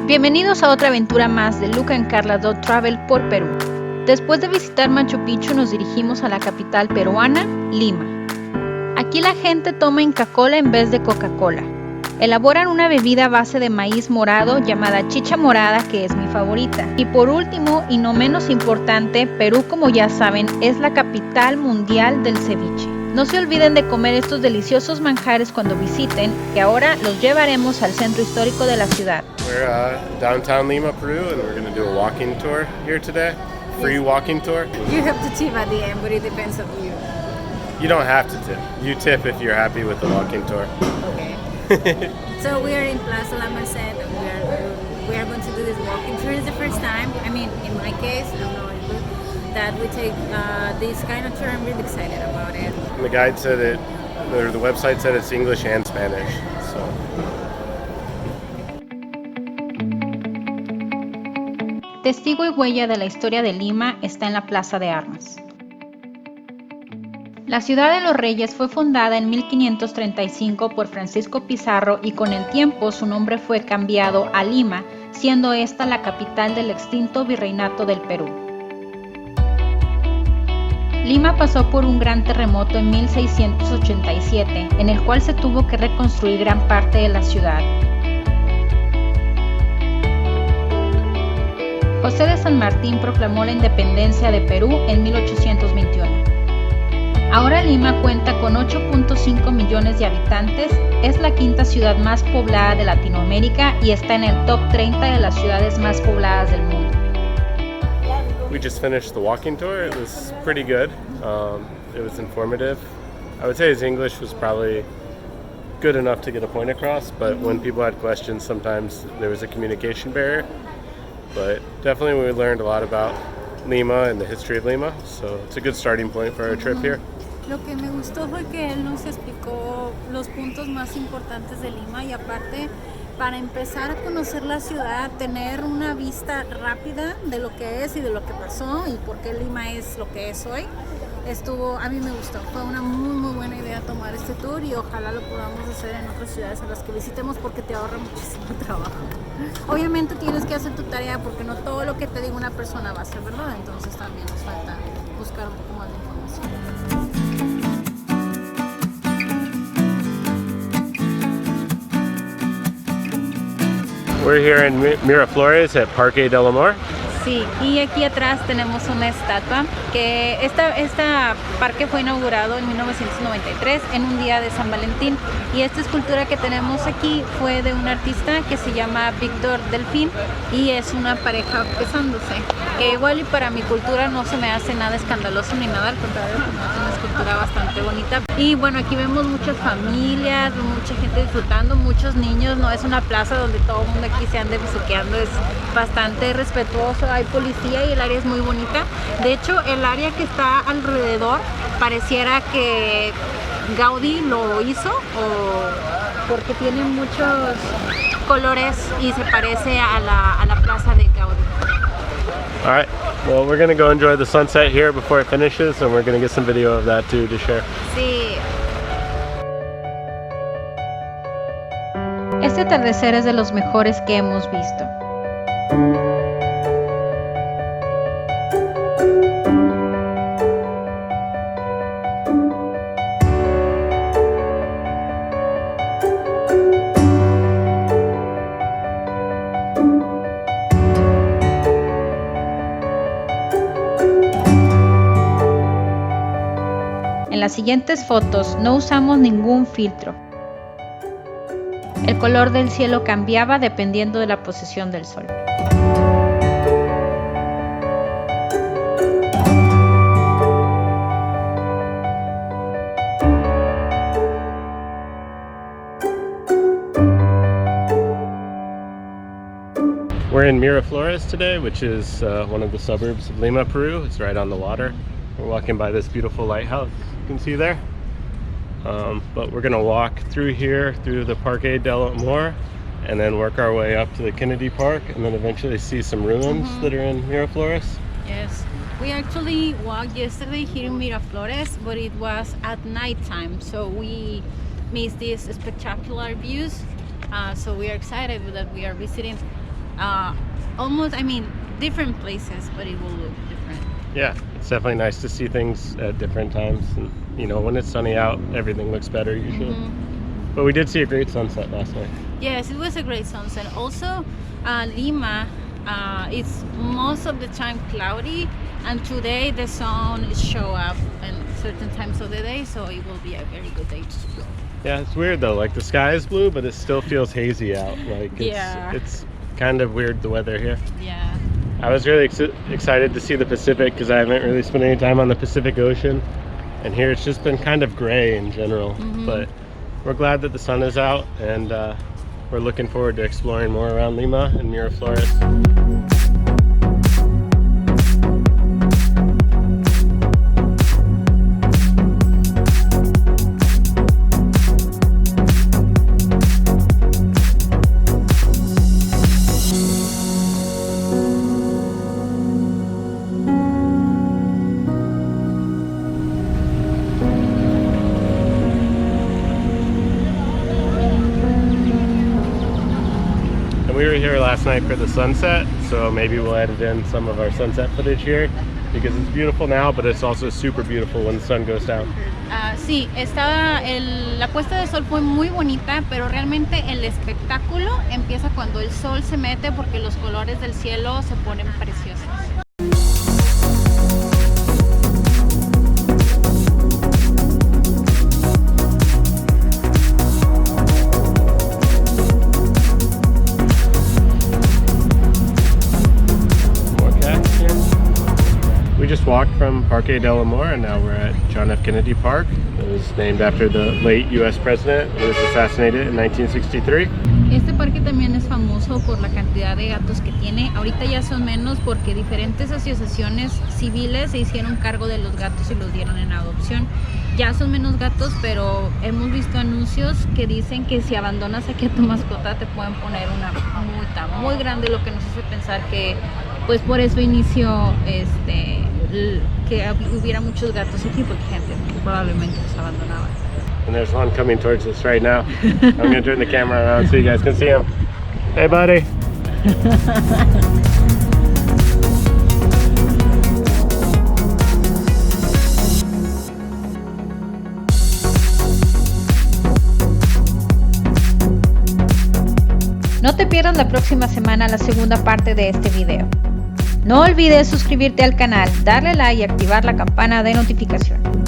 Bienvenidos a otra aventura más de LukeAndKarla.Travel por Perú. Después de visitar Machu Picchu nos dirigimos a la capital peruana, Lima. Aquí la gente toma Inca Kola en vez de Coca-Cola. Elaboran una bebida a base de maíz morado llamada chicha morada, que es mi favorita. Y por último, y no menos importante, Perú, como ya saben, es la capital mundial del ceviche. No se olviden de comer estos deliciosos manjares cuando visiten, que ahora los llevaremos al centro histórico de la ciudad. We're downtown Lima, Peru, and we're going to do a walking tour here today. Free walking tour. You have to tip at the end, but it depends on you. You don't have to tip. You tip if you're happy with the walking tour. Okay. So we are in Plaza La Merced, and we are going to do this walking tour. It's the first time. I mean, in my case, I don't know that we take this kind of tour. I'm really excited about it. And the guide said the website said it's English and Spanish. So. Testigo y huella de la historia de Lima está en la Plaza de Armas. La ciudad de los Reyes fue fundada en 1535 por Francisco Pizarro y con el tiempo su nombre fue cambiado a Lima, siendo esta la capital del extinto virreinato del Perú. Lima pasó por un gran terremoto en 1687, en el cual se tuvo que reconstruir gran parte de la ciudad. José de San Martín proclamó la independencia de Perú en 1821. Ahora Lima cuenta con 8.5 millones de habitantes, es la quinta ciudad más poblada de Latinoamérica y está en el top 30 de las ciudades más pobladas del mundo. We just finished the walking tour. It was pretty good. It was informative. I would say his English was probably good enough to get a point across, but when people had questions, sometimes there was a communication barrier. But definitely we learned a lot about Lima and the history of Lima, so it's a good starting point for our trip here. Lo que me gustó fue que él nos explicó los puntos más importantes de Lima y aparte para empezar a conocer la ciudad, tener una vista rápida de lo que es y de lo que pasó y por qué Lima es lo que es hoy. A mí me gustó, fue una muy buena idea tomar este tour y ojalá lo podamos hacer en otras ciudades a las que visitemos porque te ahorra muchísimo trabajo. Obviamente tienes que hacer tu tarea porque no todo lo que te diga una persona va a ser verdad, entonces también nos falta buscar un poco más de información. We're here in Miraflores at Parque del Amor. Sí, y aquí atrás tenemos una estatua que esta parque fue inaugurado en 1993 en un día de San Valentín y esta escultura que tenemos aquí fue de un artista que se llama Víctor Delfín y es una pareja besándose, que igual y para mi cultura no se me hace nada escandaloso ni nada, al contrario, es una escultura bastante bonita. Y bueno, aquí vemos muchas familias, mucha gente disfrutando, muchos niños, no es una plaza donde todo el mundo aquí se ande besuqueando, es bastante respetuoso, hay policía y el área es muy bonita. De hecho, el área que está alrededor pareciera que Gaudí lo hizo porque tiene muchos colores y se parece a la plaza de Gaudí. All right, well, we're going to go enjoy the sunset here before it finishes, and we're going to get some video of that too to share. Sí. Este atardecer es de los mejores que hemos visto. En las siguientes fotos no usamos ningún filtro. El color del cielo cambiaba dependiendo de la posición del sol. We're in Miraflores today, which is one of the suburbs of Lima, Peru. It's right on the water. We're walking by this beautiful lighthouse you can see there. But we're gonna walk through here, through the Parque del Amor, and then work our way up to the Kennedy Park, and then eventually see some ruins that are in Miraflores. Yes, we actually walked yesterday here in Miraflores, but it was at night time, so we missed these spectacular views. So we are excited that we are visiting almost, I mean, different places, but it will look different. Yeah, it's definitely nice to see things at different times. And, you know, when it's sunny out, everything looks better usually. But we did see a great sunset last night. Yes, it was a great sunset. Also, Lima, it's most of the time cloudy, and today the sun show up in certain times of the day, so it will be a very good day to explore. Yeah, it's weird though. Like the sky is blue, but it still feels hazy out. Like it's kind of weird, the weather here. Yeah. I was really excited to see the Pacific because I haven't really spent any time on the Pacific Ocean, and here it's just been kind of gray in general. But we're glad that the sun is out, and we're looking forward to exploring more around Lima and Miraflores. We were here last night for the sunset, so maybe we'll edit in some of our sunset footage here because it's beautiful now, but it's also super beautiful when the sun goes down. Sí, la puesta de sol fue muy bonita, pero realmente el espectáculo empieza cuando el sol se mete porque los colores del cielo se ponen preciosos. We just walked from Parque del Amor and now we're at John F. Kennedy Park. It was named after the late U.S. president who was assassinated in 1963. Este parque también es famoso por la cantidad de gatos que tiene. Ahorita ya son menos porque diferentes asociaciones civiles se hicieron cargo de los gatos y los dieron en adopción. Ya son menos gatos, pero hemos visto anuncios que dicen que si abandonas aquí a tu mascota te pueden poner una multa muy grande, lo que nos hace pensar que pues por eso inició que hubiera muchos gatos aquí, porque gente probablemente los abandonaba. And there's one coming towards us right now. I'm going to turn the camera around so you guys can see him. Hey, buddy. No te pierdas la próxima semana la segunda parte de este video. No olvides suscribirte al canal, darle like y activar la campana de notificación.